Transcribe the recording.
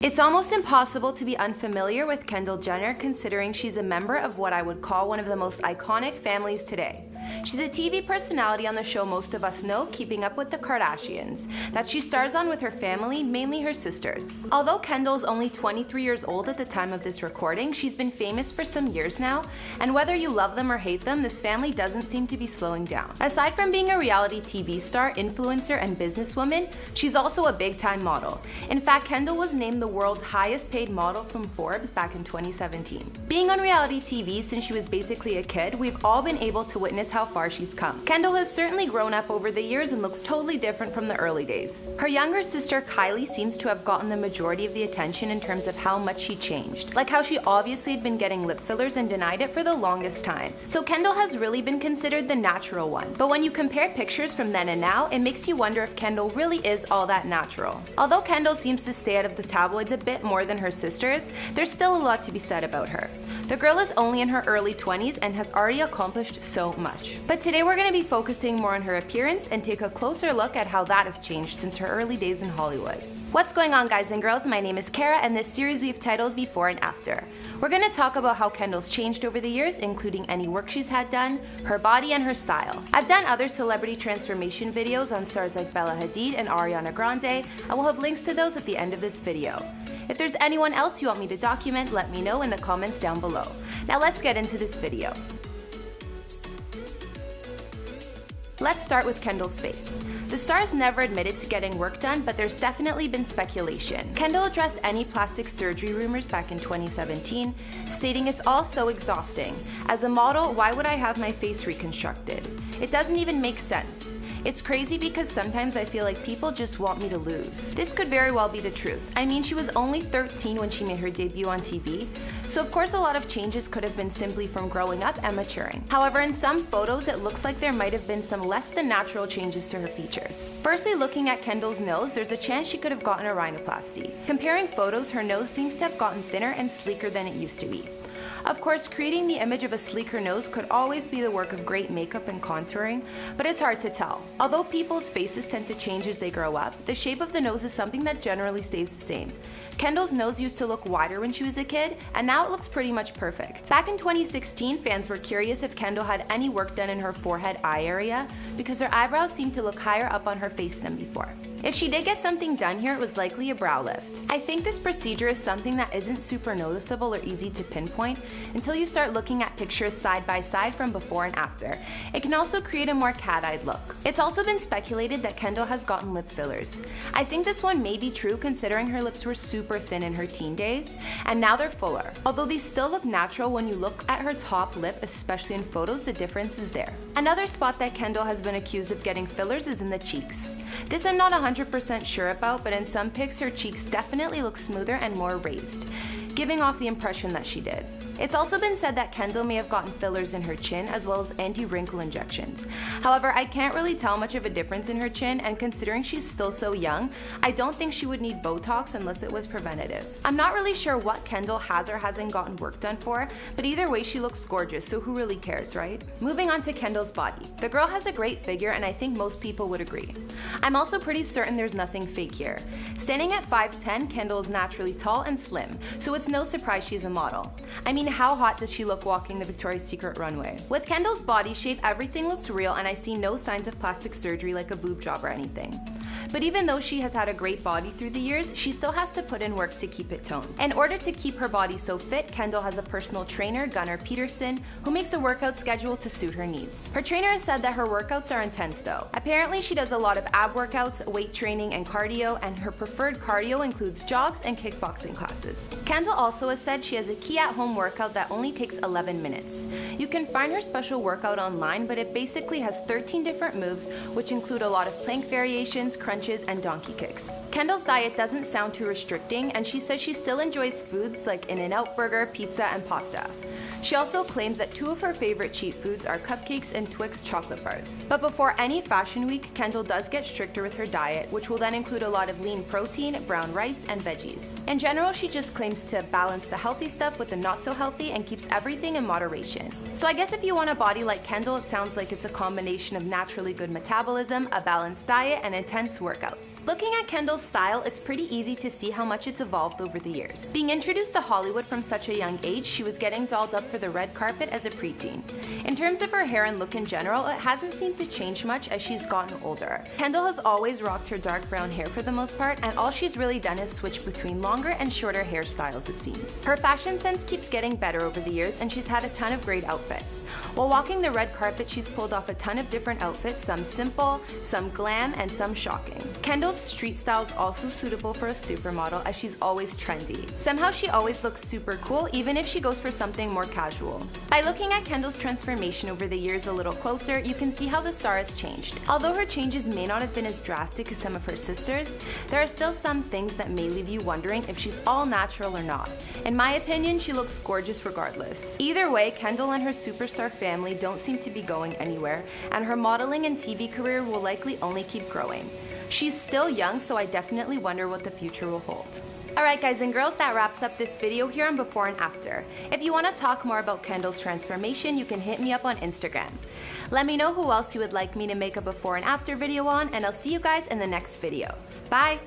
It's almost impossible to be unfamiliar with Kendall Jenner considering she's a member of what I would call one of the most iconic families today. She's a TV personality on the show most of us know, Keeping Up with the Kardashians, that she stars on with her family, mainly her sisters. Although Kendall's only 23 years old at the time of this recording, she's been famous for some years now, and whether you love them or hate them, this family doesn't seem to be slowing down. Aside from being a reality TV star, influencer, and businesswoman, she's also a big-time model. In fact, Kendall was named the world's highest paid model from Forbes back in 2017. Being on reality TV since she was basically a kid, we've all been able to witness how far she's come. Kendall has certainly grown up over the years and looks totally different from the early days. Her younger sister Kylie seems to have gotten the majority of the attention in terms of how much she changed, like how she obviously had been getting lip fillers and denied it for the longest time. So Kendall has really been considered the natural one. But when you compare pictures from then and now, it makes you wonder if Kendall really is all that natural. Although Kendall seems to stay out of the tabloids a bit more than her sisters, there's still a lot to be said about her. The girl is only in her early 20s and has already accomplished so much. But today we're going to be focusing more on her appearance and take a closer look at how that has changed since her early days in Hollywood. What's going on, guys and girls? My name is Kara, and this series we've titled Before and After. We're going to talk about how Kendall's changed over the years, including any work she's had done, her body, and her style. I've done other celebrity transformation videos on stars like Bella Hadid and Ariana Grande, and we'll have links to those at the end of this video. If there's anyone else you want me to document, let me know in the comments down below. Now let's get into this video. Let's start with Kendall's face. The star's never admitted to getting work done, but there's definitely been speculation. Kendall addressed any plastic surgery rumors back in 2017, stating it's all so exhausting. As a model, why would I have my face reconstructed? It doesn't even make sense. It's crazy because sometimes I feel like people just want me to lose. This could very well be the truth. I mean, she was only 13 when she made her debut on TV, so of course a lot of changes could have been simply from growing up and maturing. However, in some photos it looks like there might have been some less than natural changes to her features. Firstly, looking at Kendall's nose, there's a chance she could have gotten a rhinoplasty. Comparing photos, her nose seems to have gotten thinner and sleeker than it used to be. Of course, creating the image of a sleeker nose could always be the work of great makeup and contouring, but it's hard to tell. Although people's faces tend to change as they grow up, the shape of the nose is something that generally stays the same. Kendall's nose used to look wider when she was a kid, and now it looks pretty much perfect. Back in 2016, fans were curious if Kendall had any work done in her forehead eye area, because her eyebrows seemed to look higher up on her face than before. If she did get something done here, it was likely a brow lift. I think this procedure is something that isn't super noticeable or easy to pinpoint until you start looking at pictures side by side from before and after. It can also create a more cat-eyed look. It's also been speculated that Kendall has gotten lip fillers. I think this one may be true considering her lips were super thin in her teen days, and now they're fuller. Although these still look natural, when you look at her top lip, especially in photos, the difference is there. Another spot that Kendall has been accused of getting fillers is in the cheeks. This I'm not 100% sure about, but in some pics her cheeks definitely look smoother and more raised, giving off the impression that she did. It's also been said that Kendall may have gotten fillers in her chin as well as anti-wrinkle injections. However, I can't really tell much of a difference in her chin, and considering she's still so young, I don't think she would need Botox unless it was preventative. I'm not really sure what Kendall has or hasn't gotten work done for, but either way she looks gorgeous, so who really cares, right? Moving on to Kendall's body. The girl has a great figure, and I think most people would agree. I'm also pretty certain there's nothing fake here. Standing at 5'10", Kendall is naturally tall and slim, so it's no surprise she's a model. I mean, how hot does she look walking the Victoria's Secret runway? With Kendall's body shape, everything looks real, and I see no signs of plastic surgery like a boob job or anything. But even though she has had a great body through the years, she still has to put in work to keep it toned. In order to keep her body so fit, Kendall has a personal trainer, Gunnar Peterson, who makes a workout schedule to suit her needs. Her trainer has said that her workouts are intense though. Apparently she does a lot of ab workouts, weight training, and cardio, and her preferred cardio includes jogs and kickboxing classes. Kendall also has said she has a key at-home workout that only takes 11 minutes. You can find her special workout online, but it basically has 13 different moves, which include a lot of plank variations, crunches, and donkey kicks. Kendall's diet doesn't sound too restricting, and she says she still enjoys foods like In-N-Out burger, pizza, and pasta. She also claims that 2 of her favorite cheat foods are cupcakes and Twix chocolate bars. But before any fashion week, Kendall does get stricter with her diet, which will then include a lot of lean protein, brown rice, and veggies. In general, she just claims to balance the healthy stuff with the not so healthy and keeps everything in moderation. So I guess if you want a body like Kendall, it sounds like it's a combination of naturally good metabolism, a balanced diet, and intense workouts. Looking at Kendall's style, it's pretty easy to see how much it's evolved over the years. Being introduced to Hollywood from such a young age, she was getting dolled up for the red carpet as a preteen. In terms of her hair and look in general, it hasn't seemed to change much as she's gotten older. Kendall has always rocked her dark brown hair for the most part, and all she's really done is switch between longer and shorter hairstyles, it seems. Her fashion sense keeps getting better over the years, and she's had a ton of great outfits. While walking the red carpet, she's pulled off a ton of different outfits, some simple, some glam, and some shocking. Kendall's street style is also suitable for a supermodel, as she's always trendy. Somehow she always looks super cool, even if she goes for something more casual. By looking at Kendall's transformation over the years a little closer, you can see how the star has changed. Although her changes may not have been as drastic as some of her sisters, there are still some things that may leave you wondering if she's all natural or not. In my opinion, she looks gorgeous regardless. Either way, Kendall and her superstar family don't seem to be going anywhere, and her modeling and TV career will likely only keep growing. She's still young, so I definitely wonder what the future will hold. Alright guys and girls, that wraps up this video here on before and after. If you want to talk more about Kendall's transformation, you can hit me up on Instagram. Let me know who else you would like me to make a before and after video on, and I'll see you guys in the next video. Bye!